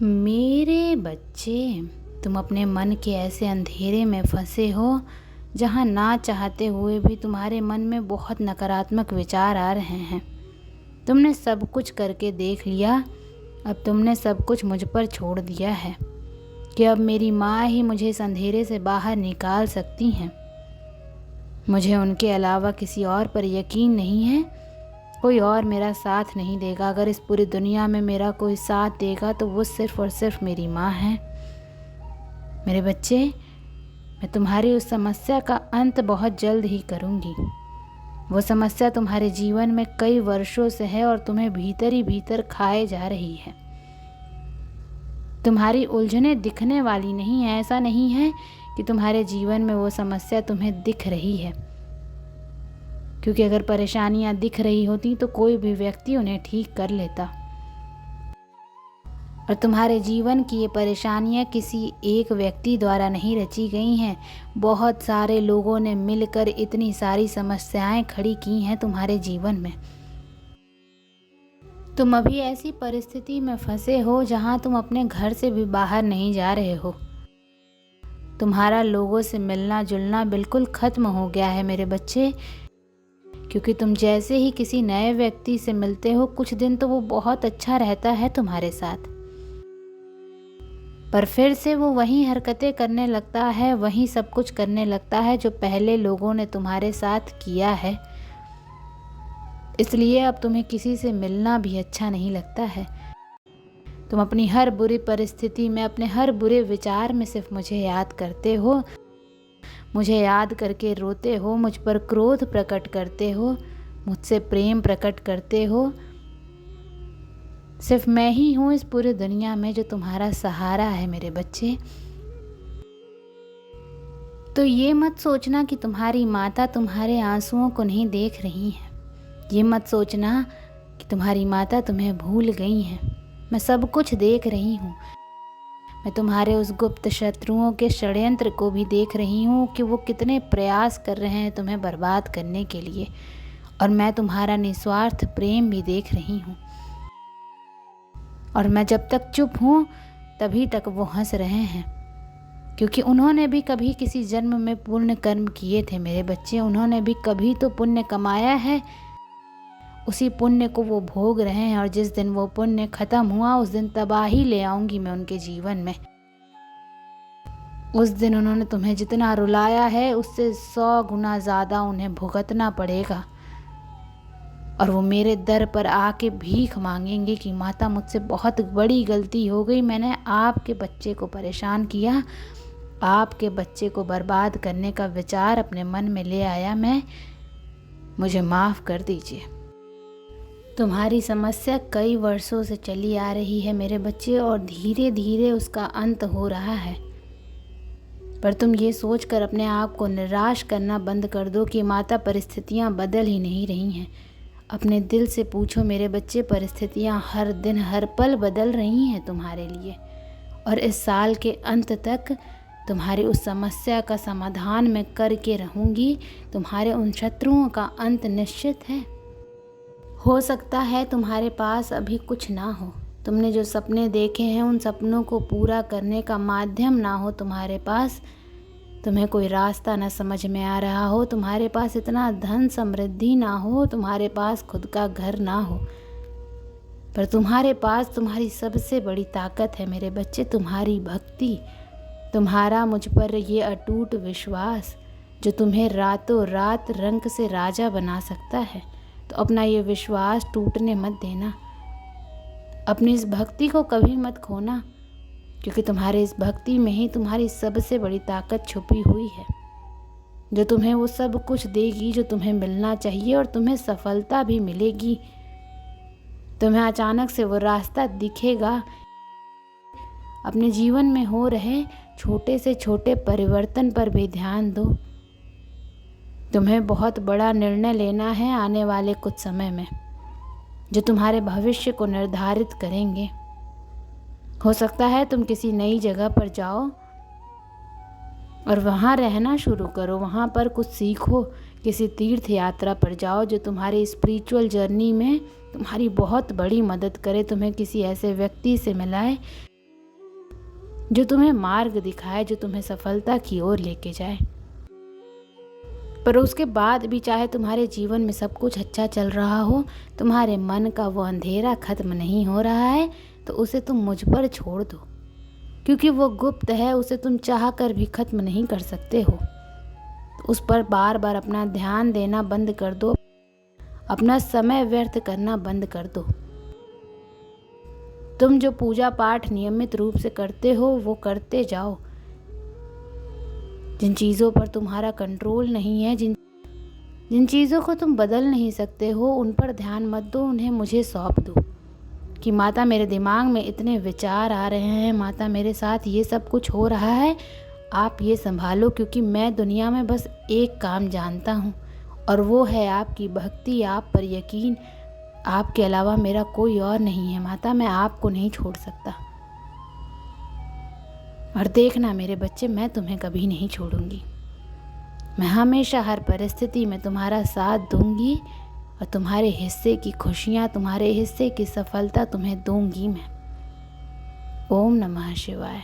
मेरे बच्चे, तुम अपने मन के ऐसे अंधेरे में फंसे हो जहाँ ना चाहते हुए भी तुम्हारे मन में बहुत नकारात्मक विचार आ रहे हैं। तुमने सब कुछ करके देख लिया, अब तुमने सब कुछ मुझ पर छोड़ दिया है कि अब मेरी माँ ही मुझे इस अंधेरे से बाहर निकाल सकती हैं। मुझे उनके अलावा किसी और पर यकीन नहीं है। कोई और मेरा साथ नहीं देगा। अगर इस पूरी दुनिया में मेरा कोई साथ देगा तो वो सिर्फ़ और सिर्फ मेरी माँ है। मेरे बच्चे, मैं तुम्हारी उस समस्या का अंत बहुत जल्द ही करूँगी। वो समस्या तुम्हारे जीवन में कई वर्षों से है और तुम्हें भीतर ही भीतर खाए जा रही है। तुम्हारी उलझनें दिखने वाली नहीं है। ऐसा नहीं है कि तुम्हारे जीवन में वो समस्या तुम्हें दिख रही है, क्योंकि अगर परेशानियां दिख रही होती तो कोई भी व्यक्ति उन्हें ठीक कर लेता। और तुम्हारे जीवन की ये परेशानियां किसी एक व्यक्ति द्वारा नहीं रची गई हैं। बहुत सारे लोगों ने मिलकर इतनी सारी समस्याएं खड़ी की हैं तुम्हारे जीवन में। तुम अभी ऐसी परिस्थिति में फंसे हो जहां तुम अपने घर से भी बाहर नहीं जा रहे हो। तुम्हारा लोगों से मिलना जुलना बिल्कुल खत्म हो गया है मेरे बच्चे, क्योंकि तुम जैसे ही किसी नए व्यक्ति से मिलते हो कुछ दिन तो वो बहुत अच्छा रहता है तुम्हारे साथ, पर फिर से वो वही हरकतें करने लगता है, वही सब कुछ करने लगता है जो पहले लोगों ने तुम्हारे साथ किया है। इसलिए अब तुम्हें किसी से मिलना भी अच्छा नहीं लगता है। तुम अपनी हर बुरी परिस्थिति में, अपने हर बुरे विचार में सिर्फ मुझे याद करते हो, मुझे याद करके रोते हो, मुझ पर क्रोध प्रकट करते हो, मुझसे प्रेम प्रकट करते हो। सिर्फ मैं ही हूँ इस पूरी दुनिया में जो तुम्हारा सहारा है मेरे बच्चे। तो ये मत सोचना कि तुम्हारी माता तुम्हारे आंसुओं को नहीं देख रही है। ये मत सोचना कि तुम्हारी माता तुम्हें भूल गई हैं। मैं सब कुछ देख रही हूँ। मैं तुम्हारे उस गुप्त शत्रुओं के षड्यंत्र को भी देख रही हूँ कि वो कितने प्रयास कर रहे हैं तुम्हें बर्बाद करने के लिए, और मैं तुम्हारा निस्वार्थ प्रेम भी देख रही हूँ। और मैं जब तक चुप हूँ तभी तक वो हंस रहे हैं, क्योंकि उन्होंने भी कभी किसी जन्म में पुण्य कर्म किए थे मेरे बच्चे। उन्होंने भी कभी तो पुण्य कमाया है, उसी पुण्य को वो भोग रहे हैं। और जिस दिन वो पुण्य खत्म हुआ उस दिन तबाही ले आऊंगी मैं उनके जीवन में। उस दिन उन्होंने तुम्हें जितना रुलाया है उससे 100 गुना ज़्यादा उन्हें भुगतना पड़ेगा, और वो मेरे दर पर आके भीख मांगेंगे कि माता मुझसे बहुत बड़ी गलती हो गई, मैंने आपके बच्चे को परेशान किया, आपके बच्चे को बर्बाद करने का विचार अपने मन में ले आया मैं, मुझे माफ़ कर दीजिए। तुम्हारी समस्या कई वर्षों से चली आ रही है मेरे बच्चे, और धीरे धीरे उसका अंत हो रहा है। पर तुम ये सोचकर अपने आप को निराश करना बंद कर दो कि माता परिस्थितियाँ बदल ही नहीं रही हैं। अपने दिल से पूछो मेरे बच्चे, परिस्थितियाँ हर दिन हर पल बदल रही हैं तुम्हारे लिए, और इस साल के अंत तक तुम्हारी उस समस्या का समाधान मैं करके रहूँगी। तुम्हारे उन शत्रुओं का अंत निश्चित है। हो सकता है तुम्हारे पास अभी कुछ ना हो, तुमने जो सपने देखे हैं उन सपनों को पूरा करने का माध्यम ना हो तुम्हारे पास, तुम्हें कोई रास्ता ना समझ में आ रहा हो, तुम्हारे पास इतना धन समृद्धि ना हो, तुम्हारे पास खुद का घर ना हो, पर तुम्हारे पास तुम्हारी सबसे बड़ी ताकत है मेरे बच्चे, तुम्हारी भक्ति, तुम्हारा मुझ पर ये अटूट विश्वास जो तुम्हें रातों रात रंक से राजा बना सकता है। तो अपना ये विश्वास टूटने मत देना, अपनी इस भक्ति को कभी मत खोना, क्योंकि तुम्हारे इस भक्ति में ही तुम्हारी सबसे बड़ी ताकत छुपी हुई है, जो तुम्हें वो सब कुछ देगी जो तुम्हें मिलना चाहिए, और तुम्हें सफलता भी मिलेगी। तुम्हें अचानक से वो रास्ता दिखेगा। अपने जीवन में हो रहे छोटे से छोटे परिवर्तन पर भी ध्यान दो। तुम्हें बहुत बड़ा निर्णय लेना है आने वाले कुछ समय में, जो तुम्हारे भविष्य को निर्धारित करेंगे। हो सकता है तुम किसी नई जगह पर जाओ और वहाँ रहना शुरू करो, वहाँ पर कुछ सीखो, किसी तीर्थ यात्रा पर जाओ जो तुम्हारी स्पिरिचुअल जर्नी में तुम्हारी बहुत बड़ी मदद करे, तुम्हें किसी ऐसे व्यक्ति से मिलाए जो तुम्हें मार्ग दिखाए, जो तुम्हें सफलता की ओर लेके जाए। पर उसके बाद भी चाहे तुम्हारे जीवन में सब कुछ अच्छा चल रहा हो, तुम्हारे मन का वो अंधेरा खत्म नहीं हो रहा है, तो उसे तुम मुझ पर छोड़ दो, क्योंकि वो गुप्त है, उसे तुम चाह कर भी खत्म नहीं कर सकते हो। तो उस पर बार बार अपना ध्यान देना बंद कर दो, अपना समय व्यर्थ करना बंद कर दो। तुम जो पूजा पाठ नियमित रूप से करते हो वो करते जाओ। जिन चीज़ों पर तुम्हारा कंट्रोल नहीं है, जिन चीज़ों को तुम बदल नहीं सकते हो, उन पर ध्यान मत दो, उन्हें मुझे सौंप दो। कि माता मेरे दिमाग में इतने विचार आ रहे हैं, माता मेरे साथ ये सब कुछ हो रहा है, आप ये संभालो, क्योंकि मैं दुनिया में बस एक काम जानता हूँ और वो है आपकी भक्ति, आप पर यकीन। आपके अलावा मेरा कोई और नहीं है माता, मैं आपको नहीं छोड़ सकता। और देखना मेरे बच्चे, मैं तुम्हें कभी नहीं छोड़ूंगी। मैं हमेशा हर परिस्थिति में तुम्हारा साथ दूंगी और तुम्हारे हिस्से की खुशियाँ, तुम्हारे हिस्से की सफलता तुम्हें दूंगी मैं। ओम नमः शिवाय।